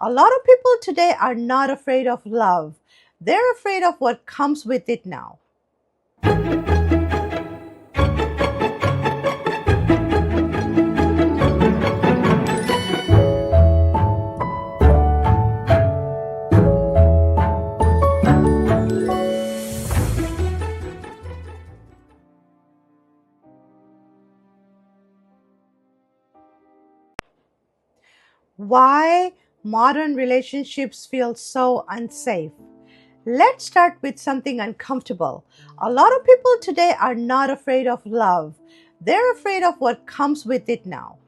A lot of people today are not afraid of love. They're afraid of what comes with it now. Why modern relationships feel so unsafe? Let's start with something uncomfortable. A lot of people today are not afraid of love. They're afraid of what comes with it now.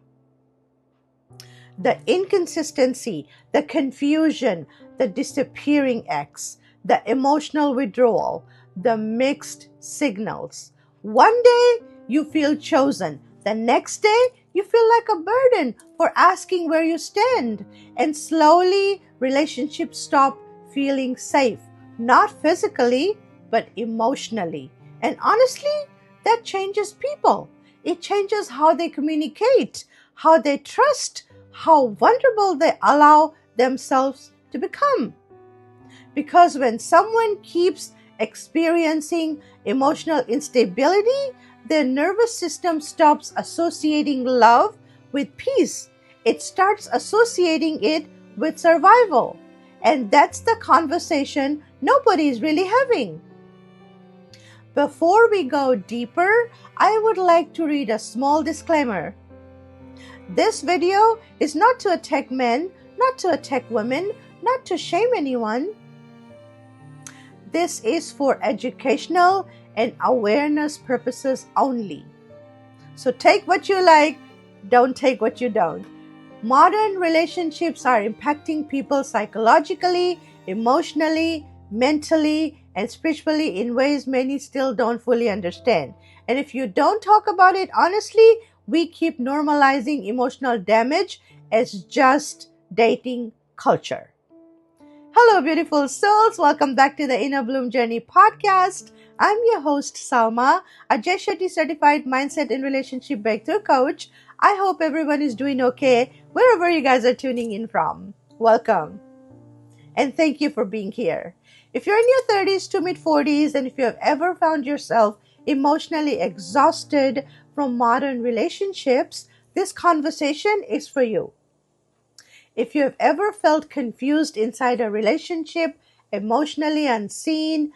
The inconsistency, the confusion, the disappearing ex, the emotional withdrawal, the mixed signals. One day you feel chosen, the next day you feel like a burden for asking where you stand, and slowly relationships stop feeling safe, not physically, but emotionally. And honestly, that changes people. It changes how they communicate, how they trust, how vulnerable they allow themselves to become. Because when someone keeps experiencing emotional instability, their nervous system stops associating love with peace. It starts associating it with survival. And that's the conversation nobody is really having. Before we go deeper, I would like to read a small disclaimer. This video is not to attack men, not to attack women, not to shame anyone. This is for educational and awareness purposes only. So take what you like, don't take what you don't. Modern relationships are impacting people psychologically, emotionally, mentally, and spiritually in ways many still don't fully understand. And if you don't talk about it honestly, we keep normalizing emotional damage as just dating culture. Hello, beautiful souls. Welcome back to the Inner Bloom Journey podcast. I'm your host, Salma, a Jay Shetty certified mindset and relationship breakthrough coach. I hope everyone is doing okay wherever you guys are tuning in from. Welcome. And thank you for being here. If you're in your 30s to mid 40s, and if you have ever found yourself emotionally exhausted from modern relationships, this conversation is for you. If you have ever felt confused inside a relationship, emotionally unseen,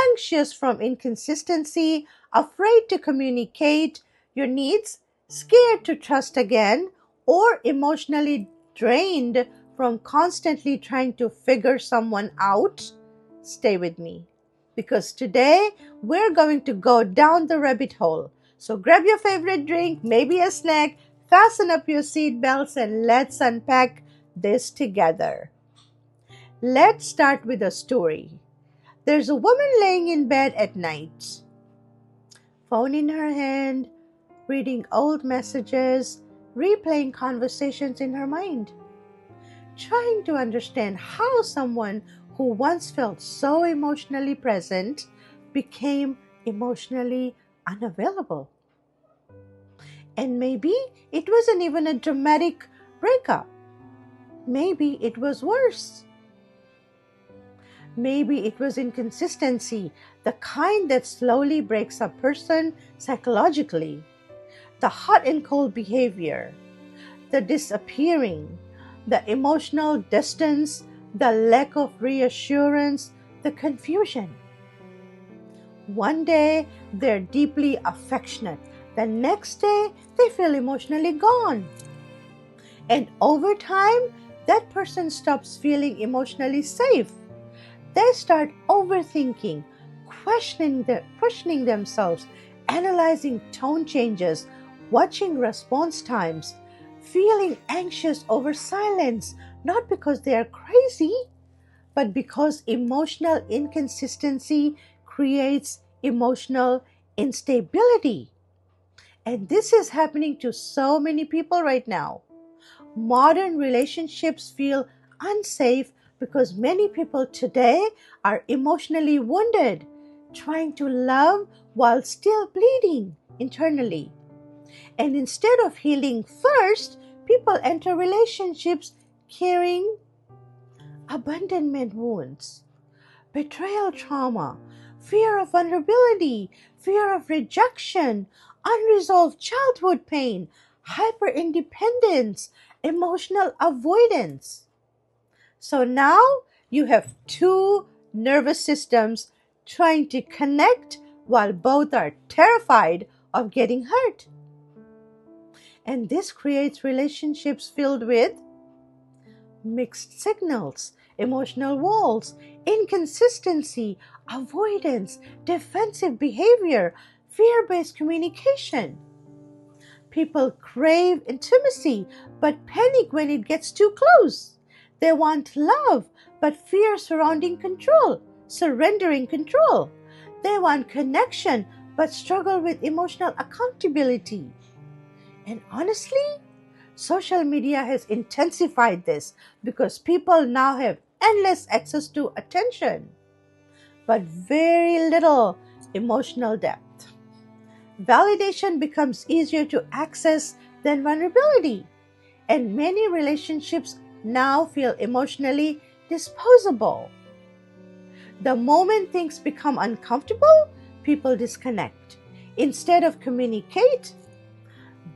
anxious from inconsistency, afraid to communicate your needs, scared to trust again, or emotionally drained from constantly trying to figure someone out, stay with me. Because today we're going to go down the rabbit hole. So grab your favorite drink, maybe a snack, fasten up your seatbelts, and let's unpack this together. Let's start with a story. There's a woman laying in bed at night, phone in her hand, reading old messages, replaying conversations in her mind, trying to understand how someone who once felt so emotionally present became emotionally unavailable. And maybe it wasn't even a dramatic breakup. Maybe it was worse. Maybe it was inconsistency, the kind that slowly breaks a person psychologically. The hot and cold behavior, the disappearing, the emotional distance, the lack of reassurance, the confusion. One day they're deeply affectionate, the next day they feel emotionally gone. And over time, that person stops feeling emotionally safe. They start overthinking, questioning themselves, analyzing tone changes, watching response times, feeling anxious over silence, not because they are crazy, but because emotional inconsistency creates emotional instability. And this is happening to so many people right now. Modern relationships feel unsafe because many people today are emotionally wounded, trying to love while still bleeding internally. And instead of healing first, people enter relationships carrying abandonment wounds, betrayal trauma, fear of vulnerability, fear of rejection, unresolved childhood pain, hyperindependence, emotional avoidance. So now you have two nervous systems trying to connect while both are terrified of getting hurt. And this creates relationships filled with mixed signals, emotional walls, inconsistency, avoidance, defensive behavior, fear based communication. People crave intimacy but panic when it gets too close. They want love but fear surrendering control. They want connection but struggle with emotional accountability. And honestly, social media has intensified this because people now have endless access to attention, but very little emotional depth. Validation becomes easier to access than vulnerability, and many relationships now feel emotionally disposable. The moment things become uncomfortable, people disconnect. Instead of communicate,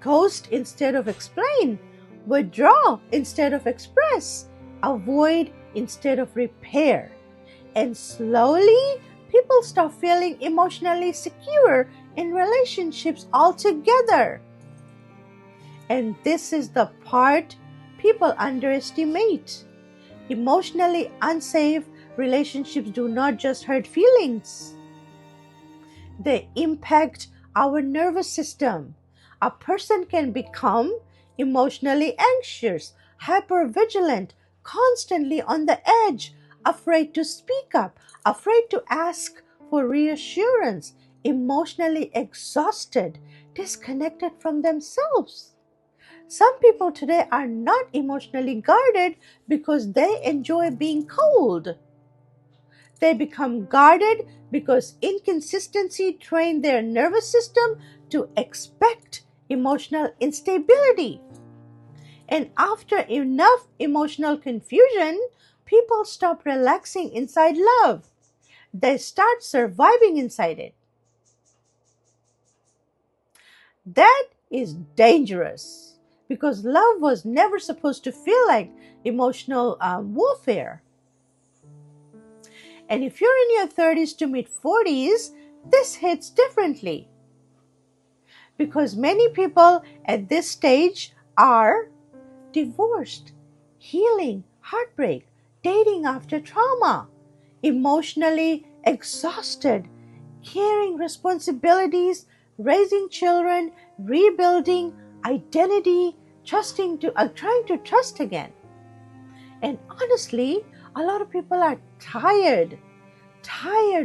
ghost instead of explain, withdraw instead of express, avoid instead of repair. And slowly, people stop feeling emotionally secure in relationships altogether. And this is the part people underestimate. Emotionally unsafe relationships do not just hurt feelings, they impact our nervous system. A person can become emotionally anxious, hypervigilant, constantly on the edge, afraid to speak up, afraid to ask for reassurance, emotionally exhausted, disconnected from themselves. Some people today are not emotionally guarded because they enjoy being cold. They become guarded because inconsistency trained their nervous system to expect emotional instability. And after enough emotional confusion, people stop relaxing inside love. They start surviving inside it. That is dangerous because love was never supposed to feel like emotional warfare. And if you're in your 30s to mid 40s, this hits differently because many people at this stage are divorced, healing, heartbreak, dating after trauma, emotionally exhausted, carrying responsibilities, raising children, rebuilding identity, trying to trust again. And honestly, a lot of people are tired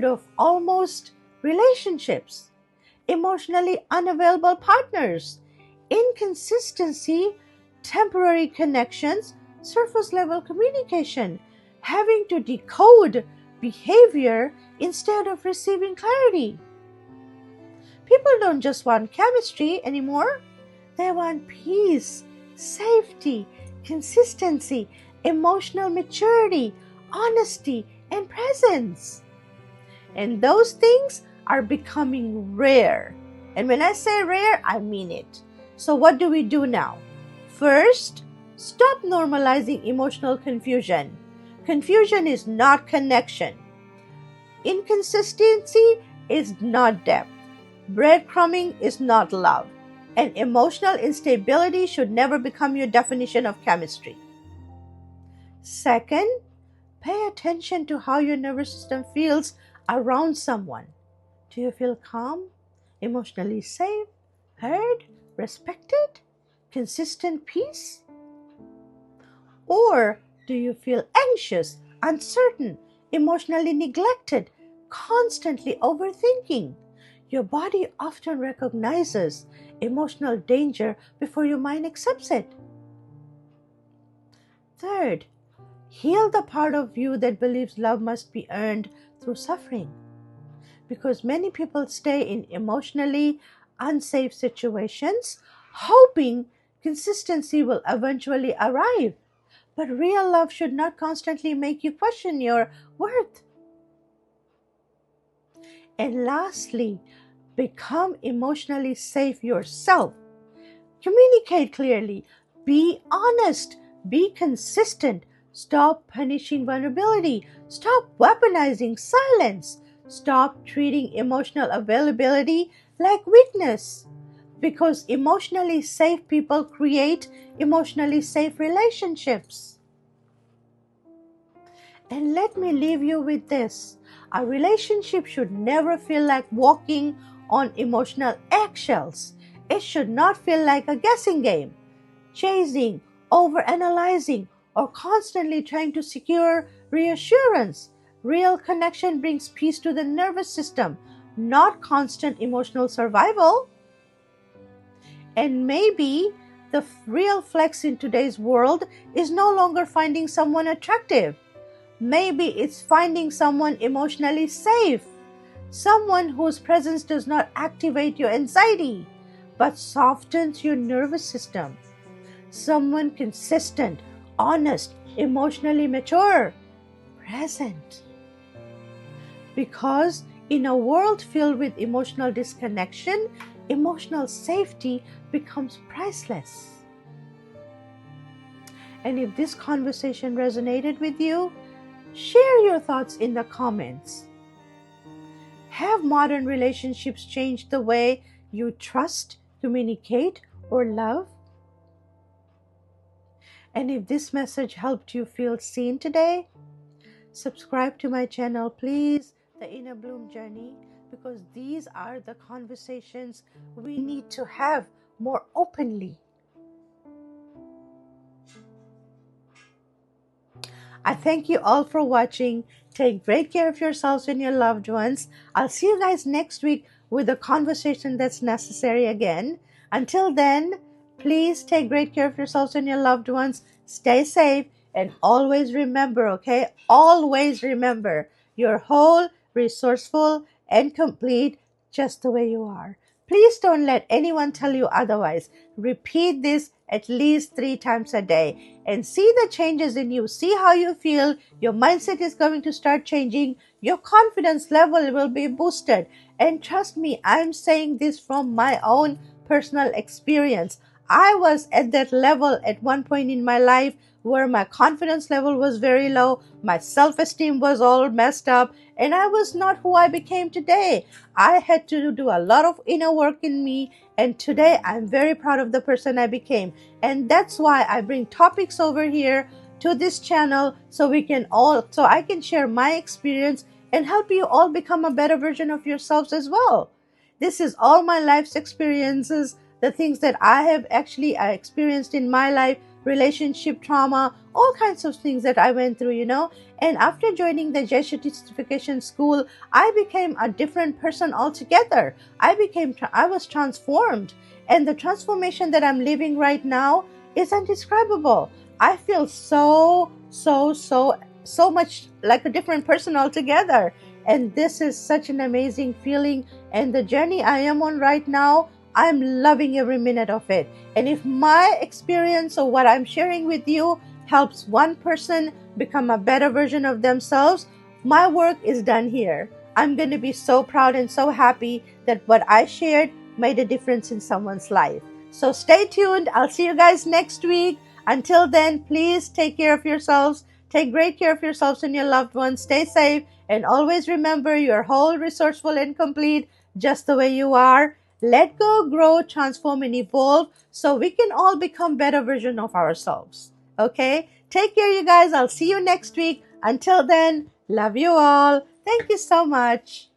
of almost relationships, emotionally unavailable partners, inconsistency, temporary connections, surface level communication, having to decode behavior instead of receiving clarity. People don't just want chemistry anymore, they want peace, safety, consistency, emotional maturity, honesty, and presence. And those things are becoming rare. And when I say rare, I mean it. So, what do we do now? First, stop normalizing emotional confusion. Confusion is not connection. Inconsistency is not depth. Breadcrumbing is not love. And emotional instability should never become your definition of chemistry. Second, pay attention to how your nervous system feels around someone. Do you feel calm, emotionally safe, heard, respected, consistent peace? Or do you feel anxious, uncertain, emotionally neglected, constantly overthinking? Your body often recognizes emotional danger before your mind accepts it. Third, heal the part of you that believes love must be earned through suffering. Because many people stay in emotionally unsafe situations, hoping consistency will eventually arrive. But real love should not constantly make you question your worth. And lastly, become emotionally safe yourself. Communicate clearly. Be honest. Be consistent. Stop punishing vulnerability. Stop weaponizing silence. Stop treating emotional availability like weakness. Because emotionally safe people create emotionally safe relationships. And let me leave you with this. A relationship should never feel like walking on emotional eggshells. It should not feel like a guessing game, chasing, overanalyzing, or constantly trying to secure reassurance. Real connection brings peace to the nervous system, not constant emotional survival. And maybe the real flex in today's world is no longer finding someone attractive. Maybe it's finding someone emotionally safe, someone whose presence does not activate your anxiety, but softens your nervous system, someone consistent, honest, emotionally mature, present. Because in a world filled with emotional disconnection, emotional safety becomes priceless. And if this conversation resonated with you, share your thoughts in the comments. Have modern relationships changed the way you trust, communicate, or love? And if this message helped you feel seen today, subscribe to my channel, please, The Inner Bloom Journey, because these are the conversations we need to have more openly. I thank you all for watching. Take great care of yourselves and your loved ones. I'll see you guys next week with a conversation that's necessary again. Until then, please take great care of yourselves and your loved ones. Stay safe and always remember, okay? Always remember, you're whole, resourceful, and complete just the way you are. Please don't let anyone tell you otherwise. Repeat this at least 3 times a day and see the changes in you. See how you feel. Your mindset is going to start changing. Your confidence level will be boosted. And trust me, I'm saying this from my own personal experience. I was at that level at one point in my life where my confidence level was very low, my self-esteem was all messed up, and I was not who I became today. I had to do a lot of inner work in me, and today I'm very proud of the person I became. And that's why I bring topics over here to this channel so I can share my experience and help you all become a better version of yourselves as well. This is all my life's experiences, the things that I have actually experienced in my life, relationship trauma, all kinds of things that I went through, And after joining the Jesuit certification school, I became a different person altogether. I was transformed. And the transformation that I'm living right now is indescribable. I feel so much like a different person altogether. And this is such an amazing feeling. And the journey I am on right now, I'm loving every minute of it. And if my experience or what I'm sharing with you helps one person become a better version of themselves, my work is done here. I'm going to be so proud and so happy that what I shared made a difference in someone's life. So stay tuned. I'll see you guys next week. Until then, please take care of yourselves. Take great care of yourselves and your loved ones. Stay safe. And always remember, you're whole, resourceful, and complete just the way you are. Let go, grow, transform, and evolve so we can all become better version of ourselves. Okay? Take care, you guys. I'll see you next week. Until then, love you all. Thank you so much.